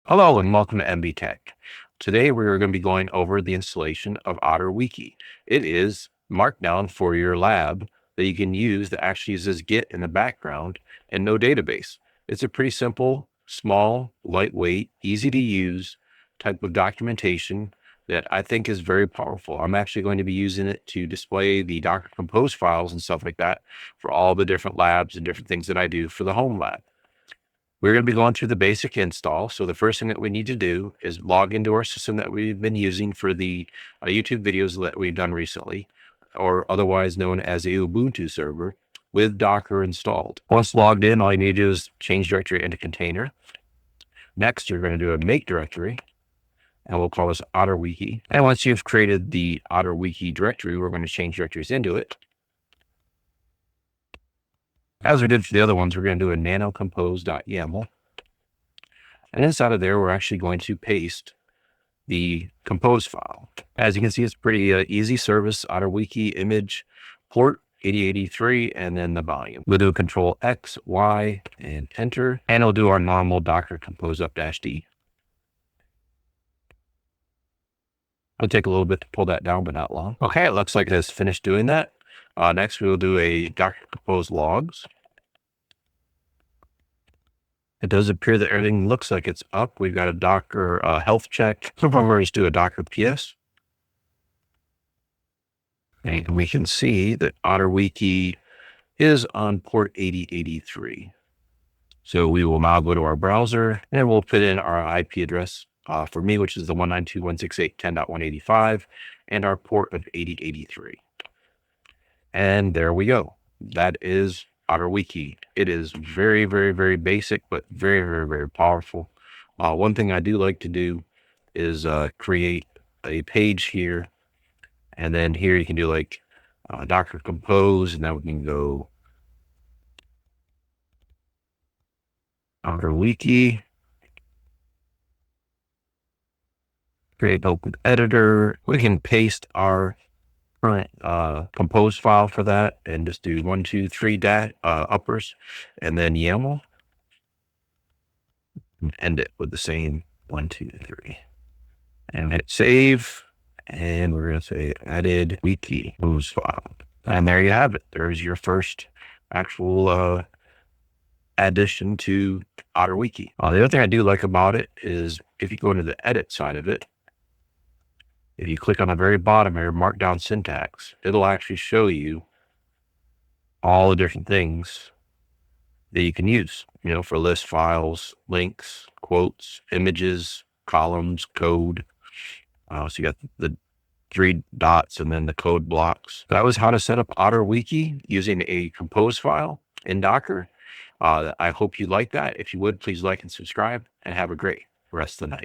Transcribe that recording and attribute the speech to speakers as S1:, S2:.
S1: Hello and welcome to MB Tech. Today we're going to be going over the installation of Otter Wiki. It is Markdown for your lab that you can use that actually uses Git in the background and no database. It's a pretty simple, small, lightweight, easy to use type of documentation that I think is very powerful. I'm actually going to be using it to display the Docker Compose files and stuff like that for all the different labs and different things that I do for the Homelab. We're going to be going through the basic install. So the first thing that we need to do is log into our system that we've been using for the YouTube videos that we've done recently, or otherwise known as a Ubuntu server with Docker installed. Once logged in, all you need to do is change directory into container. Next, you're going to do a make directory, and we'll call this Otter Wiki. And once you've created the Otter Wiki directory, we're going to change directories into it. As we did for the other ones, we're going to do a nanocompose.yaml. And inside of there, we're actually going to paste the compose file. As you can see, it's pretty easy service, Otter Wiki image, port 8083, and then the volume. We'll do Control X, Y, and enter, and it'll do our normal Docker compose up-D. It'll take a little bit to pull that down, but not long. Okay, it looks like it has finished doing that. Next, we will do a Docker compose logs. It does appear that everything looks like it's up. We've got a Docker health check. So far, we're just do a Docker PS. And we can see that Otter Wiki is on port 8083. So we will now go to our browser and we'll put in our IP address for me, which is the 192.168.10.185 and our port of 8083. And there we go. That is Otter Wiki. It is very, very, very basic, but very, very, very powerful. One thing I do like to do is create a page here. And then here you can do like Docker Compose, and then we can go Otter Wiki, create open editor. We can paste our current compose file for that and just do 1, 2, 3 uppers and then YAML and end it with the same 1, 2, 3 and hit save. And we're going to say added wiki compose file. And there you have it. There's your first actual addition to Otter Wiki. The other thing I do like about it is if you go into the edit side of it, if you click on the very bottom here, Markdown syntax, it'll actually show you all the different things that you can use, for list files, links, quotes, images, columns, code. So you got the 3 dots and then the code blocks. That was how to set up Otter Wiki using a compose file in Docker. I hope you like that. If you would, please like and subscribe and have a great rest of the night.